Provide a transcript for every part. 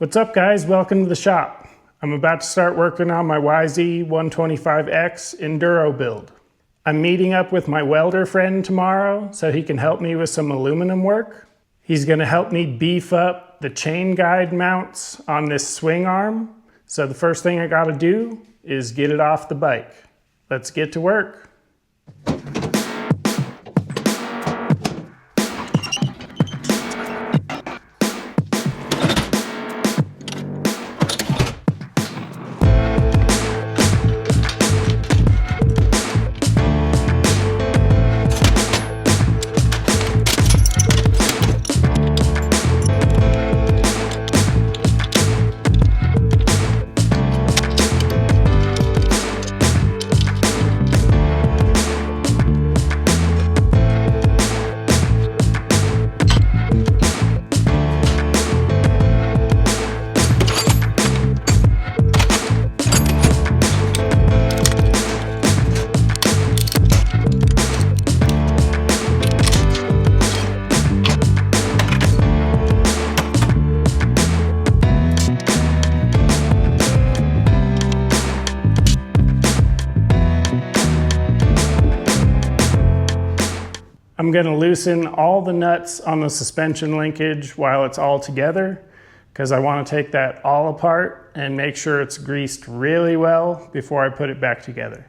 What's up guys, welcome to the shop. I'm about to start working on my YZ125X Enduro build. I'm meeting up with my welder friend tomorrow so he can help me with some aluminum work. He's going to help me beef up the chain guide mounts on this swing arm. So the first thing I got to do is get it off the bike. Let's get to work. I'm going to loosen all the nuts on the suspension linkage while it's all together because I want to take that all apart and make sure it's greased really well before I put it back together.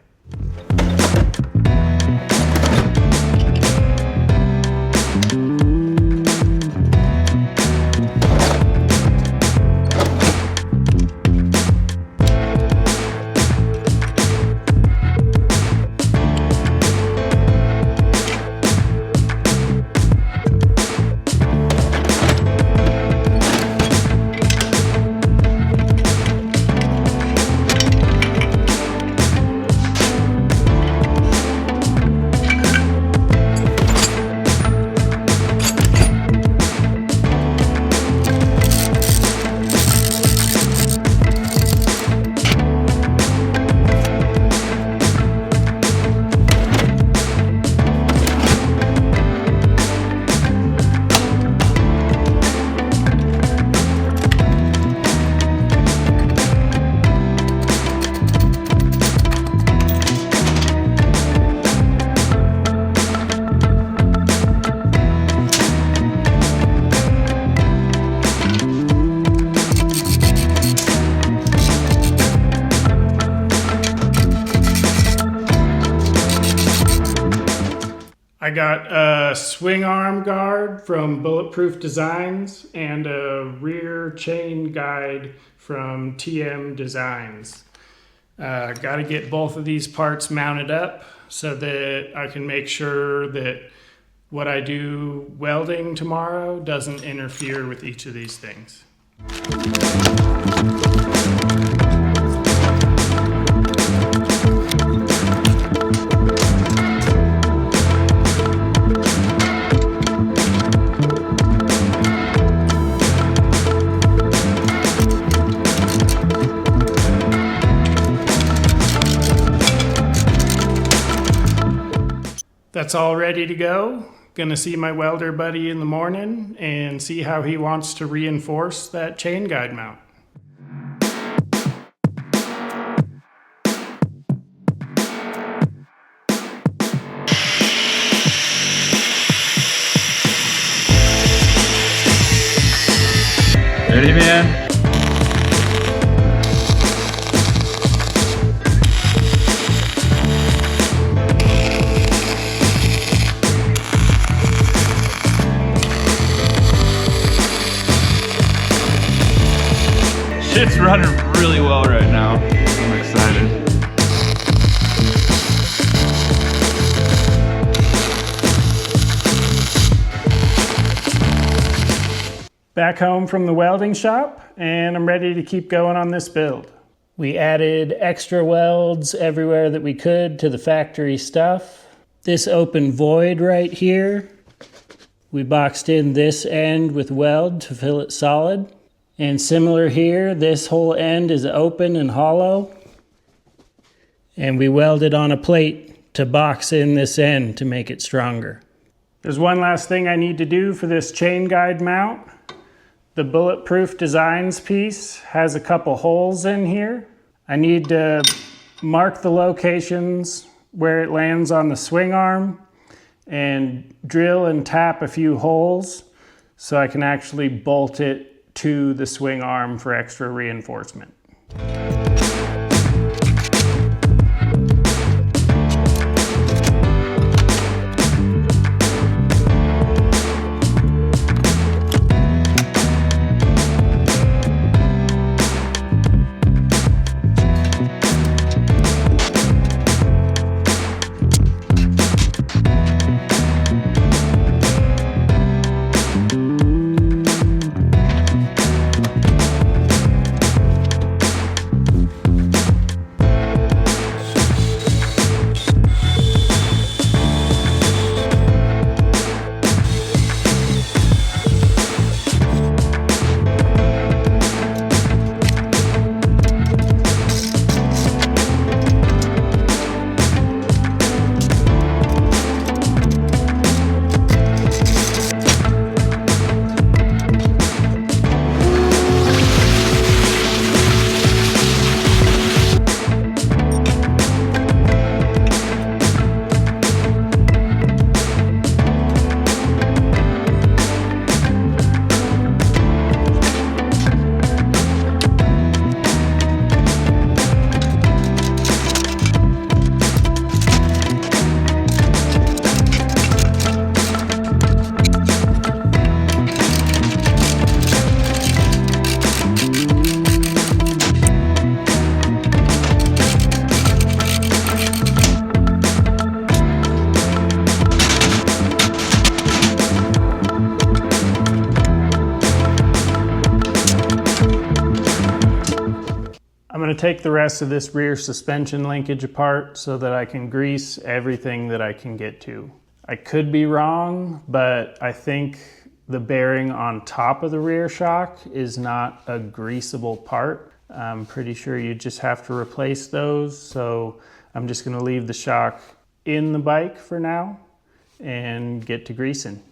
I got a swing arm guard from Bulletproof Designs and a rear chain guide from TM Designs. Got to get both of these parts mounted up so that I can make sure that what I do welding tomorrow doesn't interfere with each of these things. That's all ready to go. Gonna see my welder buddy in the morning and see how he wants to reinforce that chain guide mount. Ready, man? Shit's running really well right now. I'm excited. Back home from the welding shop, and I'm ready to keep going on this build. We added extra welds everywhere that we could to the factory stuff. This open void right here, we boxed in this end with weld to fill it solid. And similar here, this whole end is open and hollow. And we welded on a plate to box in this end to make it stronger. There's one last thing I need to do for this chain guide mount. The Bulletproof Designs piece has a couple holes in here. I need to mark the locations where it lands on the swing arm and drill and tap a few holes so I can actually bolt it to the swing arm for extra reinforcement. I'm going to take the rest of this rear suspension linkage apart so that I can grease everything that I can get to. I could be wrong, but I think the bearing on top of the rear shock is not a greasable part. I'm pretty sure you just have to replace those, so I'm just going to leave the shock in the bike for now and get to greasing.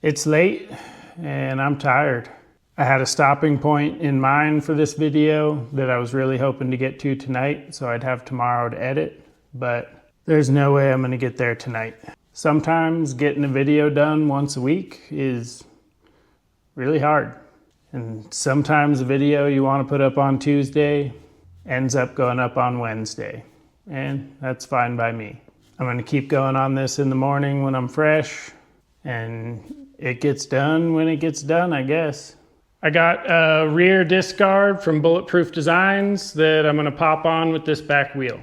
It's late and I'm tired. I had a stopping point in mind for this video that I was really hoping to get to tonight, so I'd have tomorrow to edit, but there's no way I'm gonna get there tonight. Sometimes getting a video done once a week is really hard. And sometimes a video you want to put up on Tuesday ends up going up on Wednesday. And that's fine by me. I'm going to keep going on this in the morning when I'm fresh. And it gets done when it gets done, I guess. I got a rear disc guard from Bulletproof Designs that I'm going to pop on with this back wheel.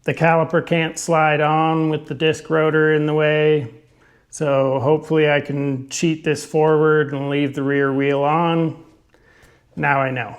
The caliper can't slide on with the disc rotor in the way, so hopefully I can cheat this forward and leave the rear wheel on. Now I know.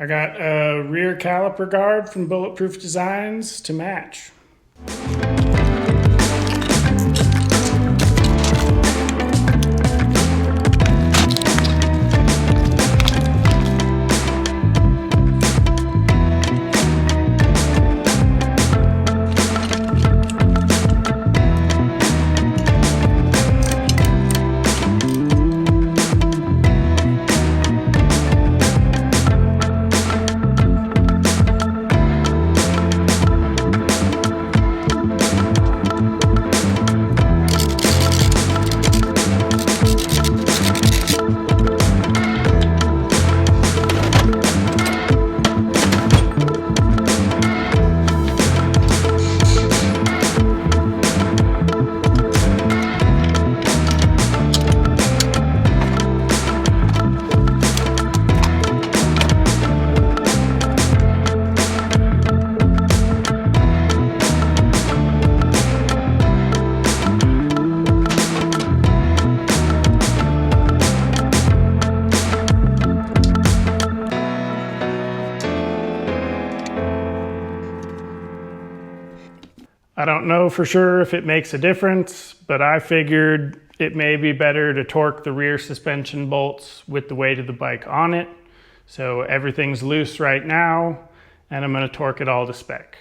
I got a rear caliper guard from Bulletproof Designs to match. I don't know for sure if it makes a difference, but I figured it may be better to torque the rear suspension bolts with the weight of the bike on it. So everything's loose right now, and I'm going to torque it all to spec.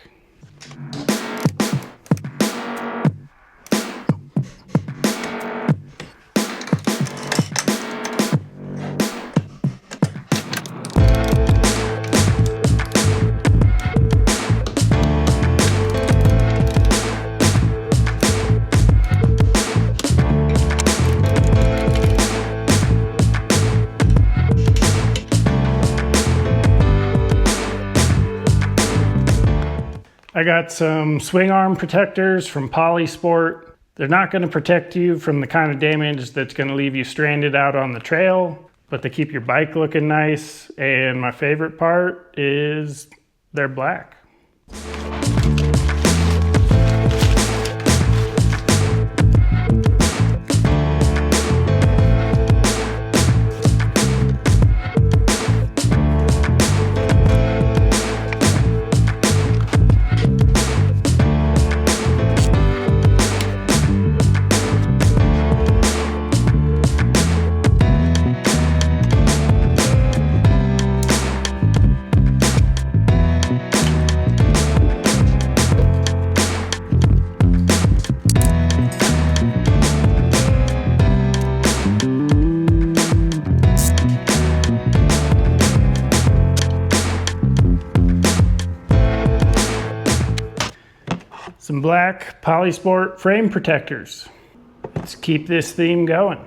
I got some swing arm protectors from Polisport. They're not going to protect you from the kind of damage that's going to leave you stranded out on the trail, but they keep your bike looking nice. And my favorite part is they're black. some black Polisport frame protectors. Let's keep this theme going.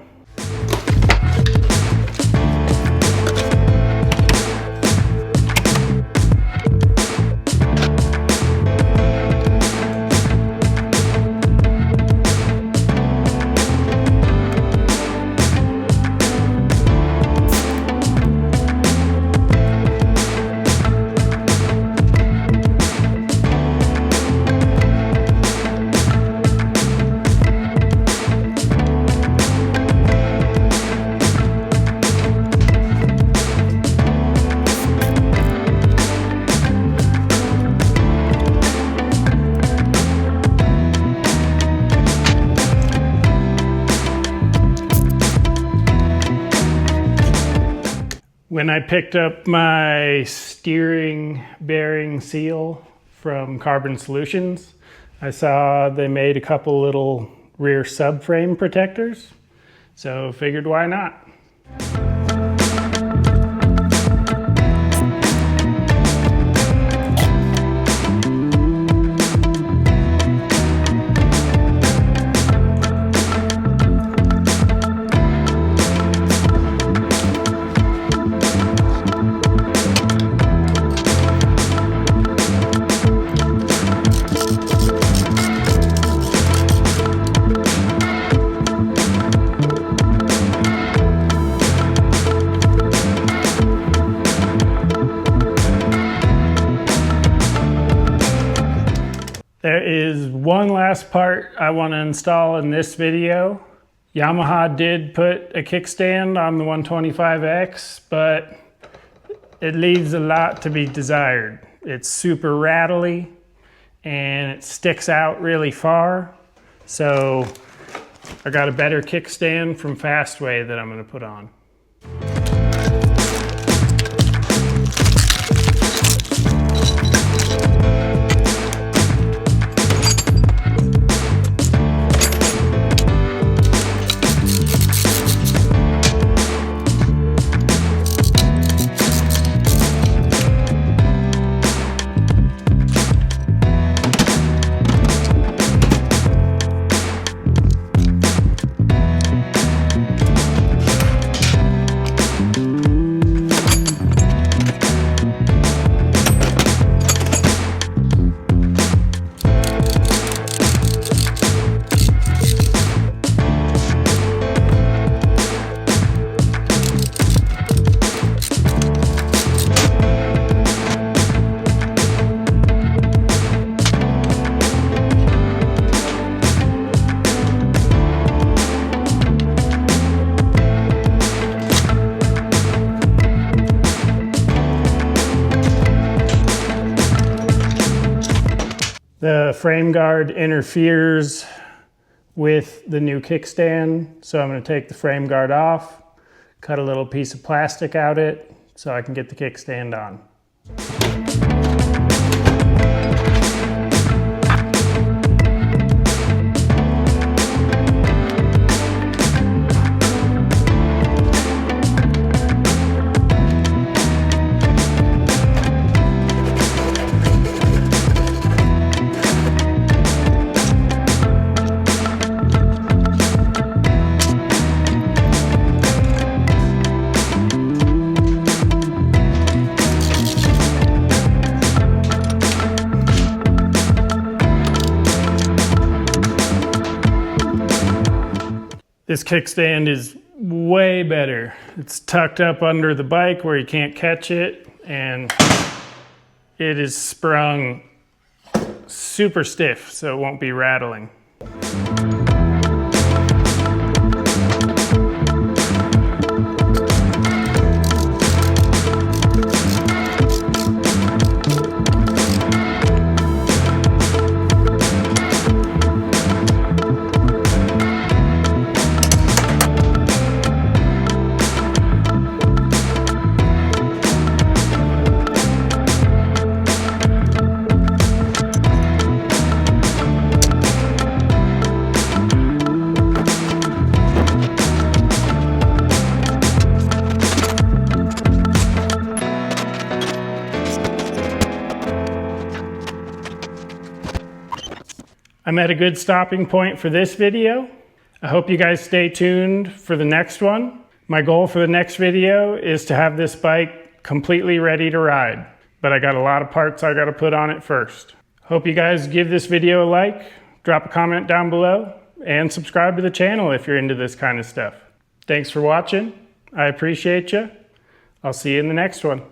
When I picked up my steering bearing seal from Carbon Solutions, I saw they made a couple little rear subframe protectors, so figured why not. There is one last part I want to install in this video. Yamaha did put a kickstand on the 125X, but it leaves a lot to be desired. It's super rattly and it sticks out really far. So I got a better kickstand from Fastway that I'm going to put on. The frame guard interferes with the new kickstand, so I'm going to take the frame guard off, cut a little piece of plastic out it so I can get the kickstand on. This kickstand is way better. It's tucked up under the bike where you can't catch it, and it is sprung super stiff so it won't be rattling. I'm at a good stopping point for this video. I hope you guys stay tuned for the next one. My goal for the next video is to have this bike completely ready to ride, but I got a lot of parts I got to put on it first. Hope you guys give this video a like, drop a comment down below, and subscribe to the channel if you're into this kind of stuff. Thanks for watching. I appreciate you. I'll see you in the next one.